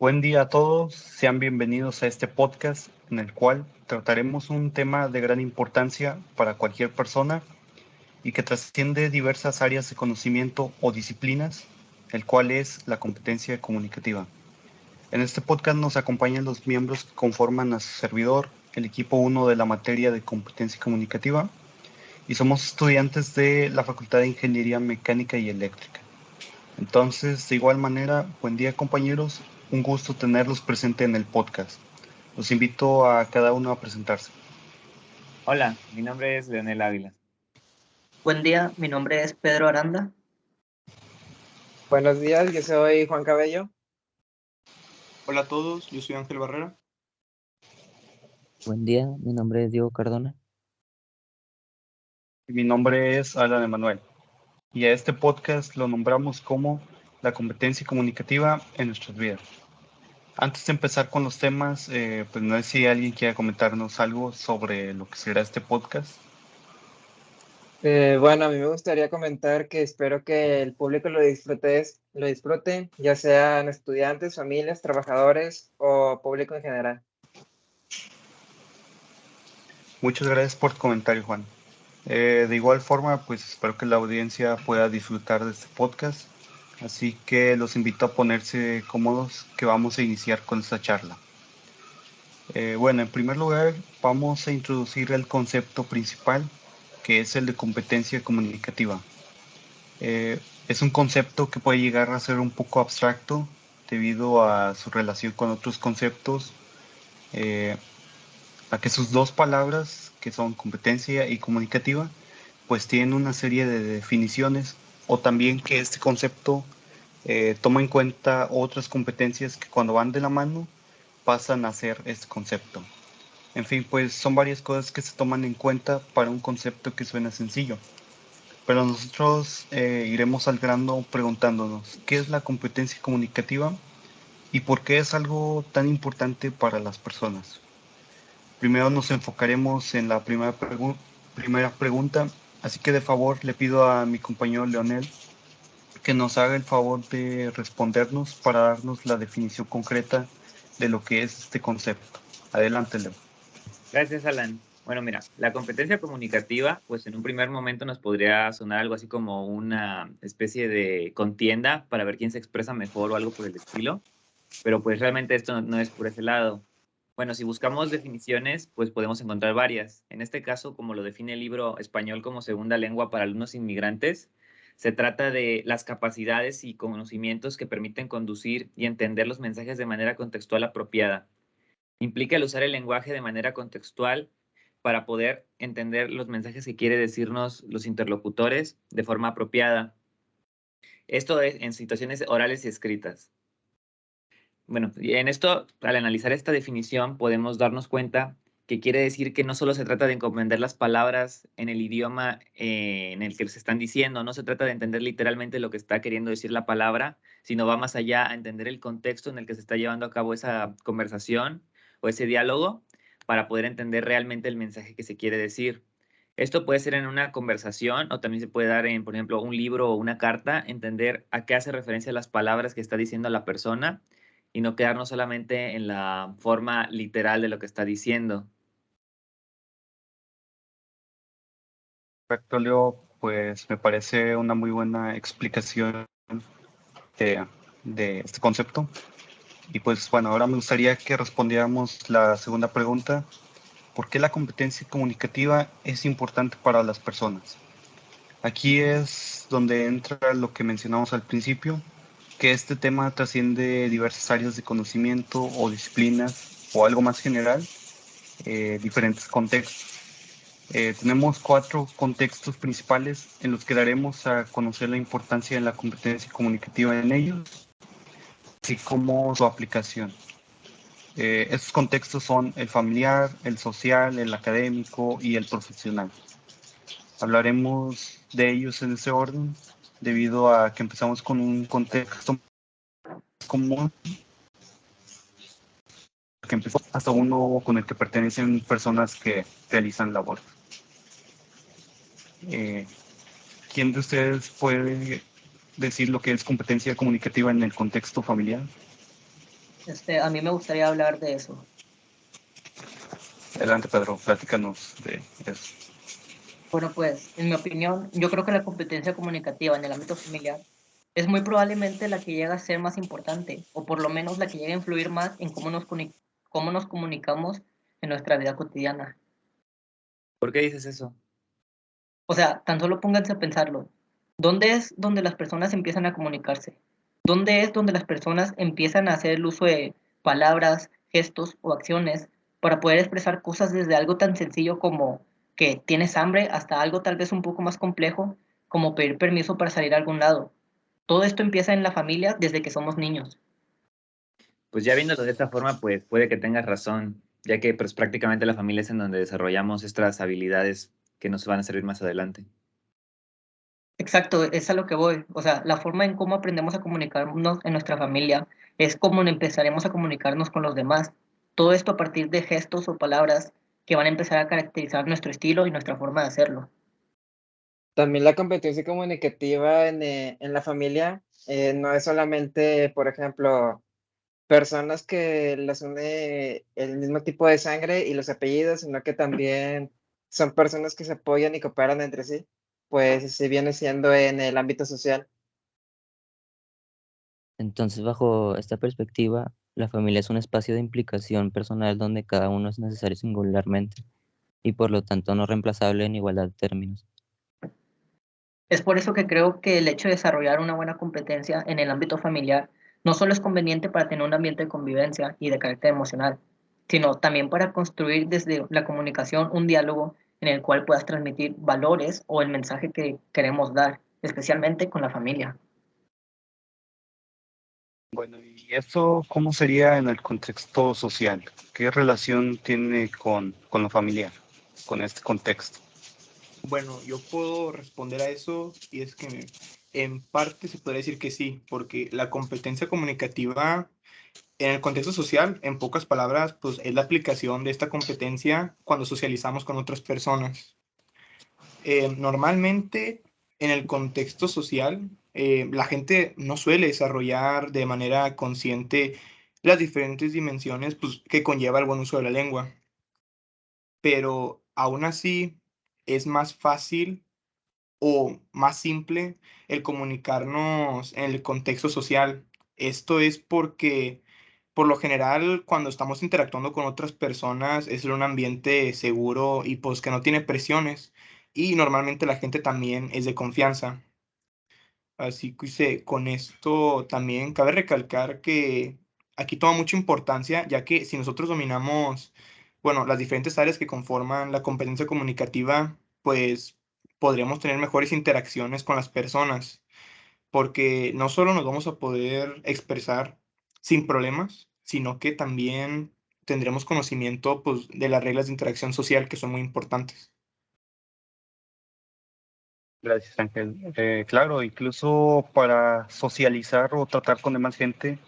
Buen día a todos, sean bienvenidos a este podcast en el cual trataremos un tema de gran importancia para cualquier persona y que trasciende diversas áreas de conocimiento o disciplinas, el cual es la competencia comunicativa. En este podcast nos acompañan los miembros que conforman a su servidor, el equipo 1 de la materia de competencia comunicativa, y somos estudiantes de la Facultad de Ingeniería Mecánica y Eléctrica. Entonces, de igual manera, buen día compañeros, un gusto tenerlos presente en el podcast. Los invito a cada uno a presentarse. Hola, mi nombre es Leonel Ávila. Buen día, mi nombre es Pedro Aranda. Buenos días, yo soy Juan Cabello. Hola a todos, yo soy Ángel Barrera. Buen día, mi nombre es Diego Cardona. Mi nombre es Alan Emanuel y a este podcast lo nombramos como la competencia comunicativa en nuestras vidas. Antes de empezar con los temas, pues no sé si alguien quiere comentarnos algo sobre lo que será este podcast. Bueno, a mí me gustaría comentar que espero que el público lo disfrute, ya sean estudiantes, familias, trabajadores o público en general. Muchas gracias por tu comentario, Juan. De igual forma, pues espero que la audiencia pueda disfrutar de este podcast, así que los invito a ponerse cómodos que vamos a iniciar con esta charla. Bueno, en primer lugar, vamos a introducir el concepto principal, que es el de competencia comunicativa. Es un concepto que puede llegar a ser un poco abstracto debido a su relación con otros conceptos, a que sus dos palabras, que son competencia y comunicativa, pues tienen una serie de definiciones, o también que este concepto toma en cuenta otras competencias que cuando van de la mano pasan a ser este concepto. En fin, pues son varias cosas que se toman en cuenta para un concepto que suena sencillo. Pero nosotros iremos al grano preguntándonos qué es la competencia comunicativa y por qué es algo tan importante para las personas. Primero nos enfocaremos en la primera pregunta, así que de favor le pido a mi compañero Leonel que nos haga el favor de respondernos para darnos la definición concreta de lo que es este concepto. Adelante, Leo. Gracias, Alan. Bueno, mira, la competencia comunicativa, pues en un primer momento nos podría sonar algo así como una especie de contienda para ver quién se expresa mejor o algo por el estilo, pero pues realmente esto no es por ese lado. Bueno, si buscamos definiciones, pues podemos encontrar varias. En este caso, como lo define el libro Español como segunda lengua para alumnos inmigrantes, se trata de las capacidades y conocimientos que permiten conducir y entender los mensajes de manera contextual apropiada. Implica el usar el lenguaje de manera contextual para poder entender los mensajes que quiere decirnos los interlocutores de forma apropiada. Esto es en situaciones orales y escritas. Bueno, y en esto, al analizar esta definición, podemos darnos cuenta que quiere decir que no solo se trata de comprender las palabras en el idioma en el que se están diciendo, no se trata de entender literalmente lo que está queriendo decir la palabra, sino va más allá a entender el contexto en el que se está llevando a cabo esa conversación o ese diálogo para poder entender realmente el mensaje que se quiere decir. Esto puede ser en una conversación o también se puede dar en, por ejemplo, un libro o una carta, entender a qué hace referencia las palabras que está diciendo la persona y no quedarnos solamente en la forma literal de lo que está diciendo. Perfecto, Leo, pues me parece una muy buena explicación de este concepto. Y pues bueno, ahora me gustaría que respondiéramos la segunda pregunta. ¿Por qué la competencia comunicativa es importante para las personas? Aquí es donde entra lo que mencionamos al principio, que este tema trasciende diversas áreas de conocimiento o disciplinas o algo más general, diferentes contextos. Tenemos 4 contextos principales en los que daremos a conocer la importancia de la competencia comunicativa en ellos, así como su aplicación. Estos contextos son el familiar, el social, el académico y el profesional. Hablaremos de ellos en ese orden, debido a que empezamos con un contexto común, que empezó hasta uno con el que pertenecen personas que realizan labor. ¿Quién de ustedes puede decir lo que es competencia comunicativa en el contexto familiar? A mí me gustaría hablar de eso. Adelante, Pedro, platícanos de eso. Bueno, pues, en mi opinión, yo creo que la competencia comunicativa en el ámbito familiar es muy probablemente la que llega a ser más importante, o por lo menos la que llega a influir más en cómo nos comunicamos en nuestra vida cotidiana. ¿Por qué dices eso? O sea, tan solo pónganse a pensarlo. ¿Dónde es donde las personas empiezan a comunicarse? ¿Dónde es donde las personas empiezan a hacer el uso de palabras, gestos o acciones para poder expresar cosas desde algo tan sencillo como que tienes hambre hasta algo tal vez un poco más complejo como pedir permiso para salir a algún lado? Todo esto empieza en la familia desde que somos niños. Pues ya viéndolo de esta forma, pues puede que tengas razón, ya que pues prácticamente la familia es en donde desarrollamos estas habilidades que nos van a servir más adelante. Exacto, es a lo que voy. O sea, la forma en cómo aprendemos a comunicarnos en nuestra familia es como empezaremos a comunicarnos con los demás. Todo esto a partir de gestos o palabras que van a empezar a caracterizar nuestro estilo y nuestra forma de hacerlo. También la competencia comunicativa en la familia no es solamente, por ejemplo, personas que las une el mismo tipo de sangre y los apellidos, sino que también son personas que se apoyan y cooperan entre sí, pues así viene siendo en el ámbito social. Entonces, bajo esta perspectiva, la familia es un espacio de implicación personal donde cada uno es necesario singularmente y por lo tanto no reemplazable en igualdad de términos. Es por eso que creo que el hecho de desarrollar una buena competencia en el ámbito familiar no solo es conveniente para tener un ambiente de convivencia y de carácter emocional, sino también para construir desde la comunicación un diálogo en el cual puedas transmitir valores o el mensaje que queremos dar, especialmente con la familia. Bueno, ¿y eso cómo sería en el contexto social? ¿Qué relación tiene con lo familiar, con este contexto? Bueno, yo puedo responder a eso y es que en parte se podría decir que sí, porque la competencia comunicativa en el contexto social, en pocas palabras, pues es la aplicación de esta competencia cuando socializamos con otras personas. Normalmente en el contexto social, la gente no suele desarrollar de manera consciente las diferentes dimensiones pues, que conlleva el buen uso de la lengua, pero aún así es más fácil o más simple el comunicarnos en el contexto social. Esto es porque, por lo general, cuando estamos interactuando con otras personas, es en un ambiente seguro y pues que no tiene presiones. Y normalmente la gente también es de confianza. Así que con esto también cabe recalcar que aquí toma mucha importancia, ya que si nosotros dominamos, bueno, las diferentes áreas que conforman la competencia comunicativa, pues podríamos tener mejores interacciones con las personas, porque no solo nos vamos a poder expresar sin problemas, sino que también tendremos conocimiento, pues, de las reglas de interacción social que son muy importantes. Gracias, Ángel. Claro, incluso para socializar o tratar con demás gente,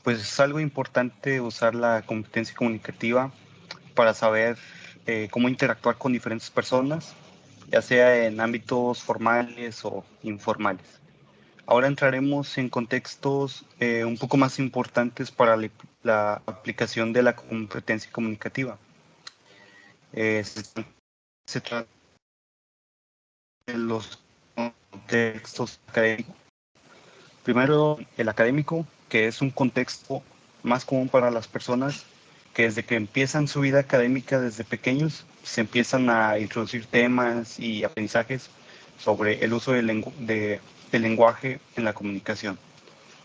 pues es algo importante usar la competencia comunicativa para saber cómo interactuar con diferentes personas, ya sea en ámbitos formales o informales. Ahora entraremos en contextos un poco más importantes para la aplicación de la competencia comunicativa. Se trata de los contextos académicos. Primero, el académico, que es un contexto más común para las personas que desde que empiezan su vida académica desde pequeños se empiezan a introducir temas y aprendizajes sobre el uso del lenguaje en la comunicación.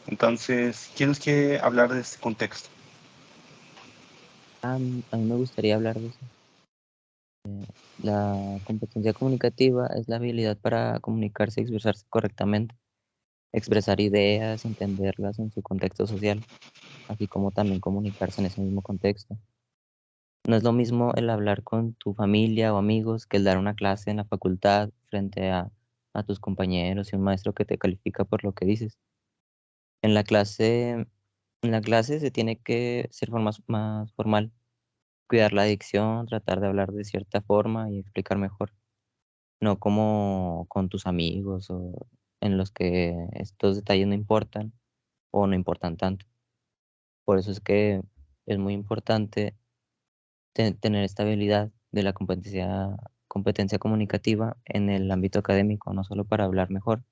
Entonces, ¿quién nos quiere hablar de este contexto? A mí me gustaría hablar de eso. La competencia comunicativa es la habilidad para comunicarse y expresarse correctamente, expresar ideas, entenderlas en su contexto social, así como también comunicarse en ese mismo contexto. No es lo mismo el hablar con tu familia o amigos que el dar una clase en la facultad frente a tus compañeros y un maestro que te califica por lo que dices. En la clase, en la clase se tiene que ser más formal, cuidar la dicción, tratar de hablar de cierta forma y explicar mejor, no como con tus amigos o en los que estos detalles no importan o no importan tanto. Por eso es que es muy importante tener esta habilidad de la competencia comunicativa en el ámbito académico, no solo para hablar mejor,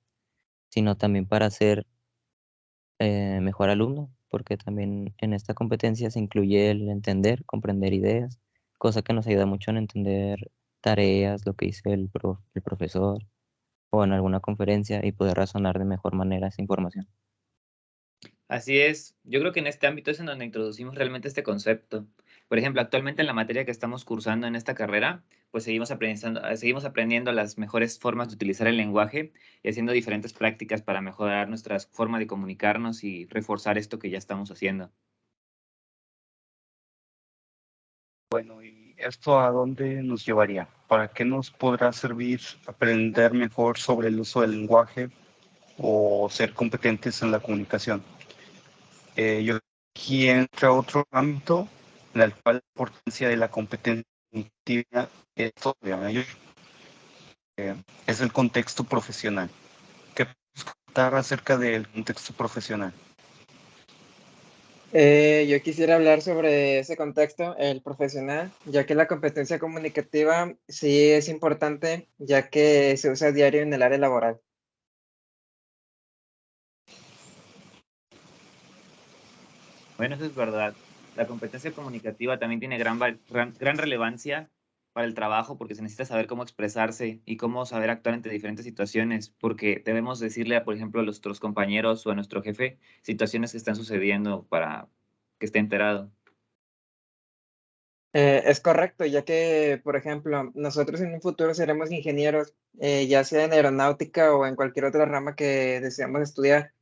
sino también para ser mejor alumno, porque también en esta competencia se incluye el entender, comprender ideas, cosa que nos ayuda mucho en entender tareas, lo que dice el profesor o en alguna conferencia y poder razonar de mejor manera esa información. Así es, yo creo que en este ámbito es en donde introducimos realmente este concepto. Por ejemplo, actualmente en la materia que estamos cursando en esta carrera, pues seguimos aprendiendo las mejores formas de utilizar el lenguaje y haciendo diferentes prácticas para mejorar nuestra forma de comunicarnos y reforzar esto que ya estamos haciendo. Bueno, ¿y esto a dónde nos llevaría? ¿Para qué nos podrá servir aprender mejor sobre el uso del lenguaje o ser competentes en la comunicación? Yo aquí entra otro ámbito en el cual la importancia de la competencia cognitiva es todavía mayor. Es el contexto profesional. ¿Qué puedes contar acerca del contexto profesional? Yo quisiera hablar sobre ese contexto, el profesional, ya que la competencia comunicativa sí es importante, ya que se usa a diario en el área laboral. Bueno, eso es verdad. La competencia comunicativa también tiene gran relevancia para el trabajo porque se necesita saber cómo expresarse y cómo saber actuar ante diferentes situaciones, porque debemos decirle, por ejemplo, a nuestros compañeros o a nuestro jefe situaciones que están sucediendo para que esté enterado. Es correcto, ya que, por ejemplo, nosotros en un futuro seremos ingenieros, ya sea en aeronáutica o en cualquier otra rama que deseamos estudiar.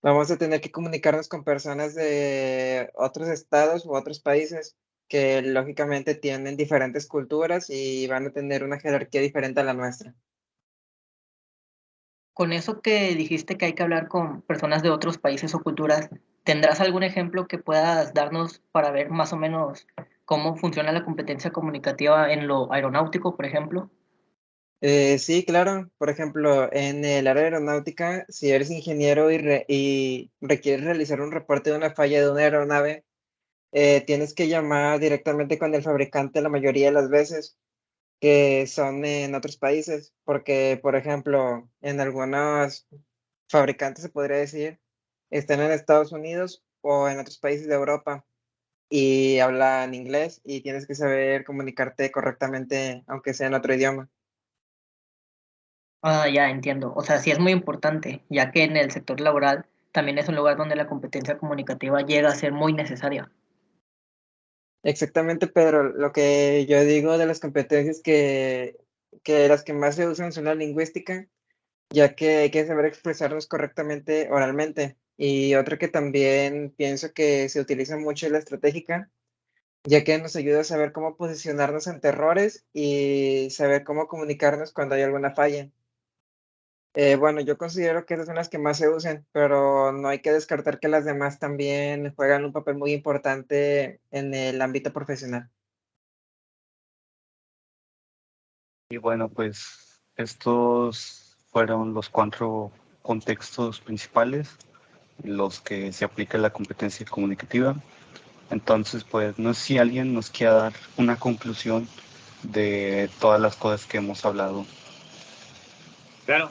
Vamos a tener que comunicarnos con personas de otros estados u otros países que lógicamente tienen diferentes culturas y van a tener una jerarquía diferente a la nuestra. Con eso que dijiste que hay que hablar con personas de otros países o culturas, ¿tendrás algún ejemplo que puedas darnos para ver más o menos cómo funciona la competencia comunicativa en lo aeronáutico, por ejemplo? Sí, claro. Por ejemplo, en el área aeronáutica, si eres ingeniero y requieres realizar un reporte de una falla de una aeronave, tienes que llamar directamente con el fabricante la mayoría de las veces, que son en otros países, porque, por ejemplo, en algunos fabricantes, se podría decir, están en Estados Unidos o en otros países de Europa y hablan inglés y tienes que saber comunicarte correctamente, aunque sea en otro idioma. Ah, ya entiendo. O sea, sí es muy importante, ya que en el sector laboral también es un lugar donde la competencia comunicativa llega a ser muy necesaria. Exactamente, pero lo que yo digo de las competencias que las que más se usan son la lingüística, ya que hay que saber expresarnos correctamente oralmente. Y otra que también pienso que se utiliza mucho es la estratégica, ya que nos ayuda a saber cómo posicionarnos ante errores y saber cómo comunicarnos cuando hay alguna falla. Bueno, yo considero que esas son las que más se usan, pero no hay que descartar que las demás también juegan un papel muy importante en el ámbito profesional. Y bueno, pues estos fueron los cuatro contextos principales en los que se aplica la competencia comunicativa. Entonces, pues no sé si alguien nos quiera dar una conclusión de todas las cosas que hemos hablado. Claro,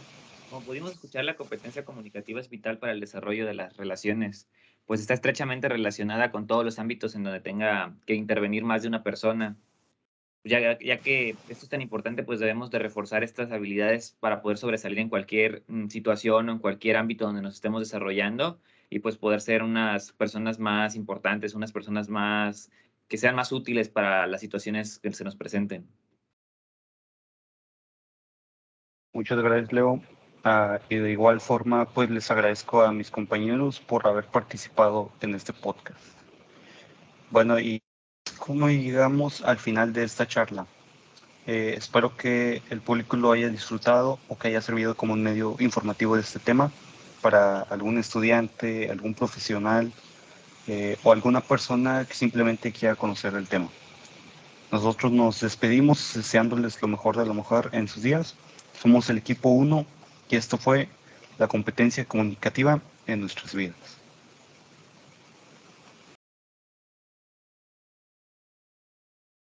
como pudimos escuchar, la competencia comunicativa es vital para el desarrollo de las relaciones, pues está estrechamente relacionada con todos los ámbitos en donde tenga que intervenir más de una persona. Ya que esto es tan importante, pues debemos de reforzar estas habilidades para poder sobresalir en cualquier situación o en cualquier ámbito donde nos estemos desarrollando y pues poder ser unas personas más importantes, unas personas más que sean más útiles para las situaciones que se nos presenten. Muchas gracias, Leo. Y de igual forma, pues les agradezco a mis compañeros por haber participado en este podcast. Bueno, y como llegamos al final de esta charla, espero que el público lo haya disfrutado o que haya servido como un medio informativo de este tema para algún estudiante, algún profesional o alguna persona que simplemente quiera conocer el tema. Nosotros nos despedimos deseándoles lo mejor de lo mejor en sus días. Somos el equipo 1 y esto fue la competencia comunicativa en nuestras vidas.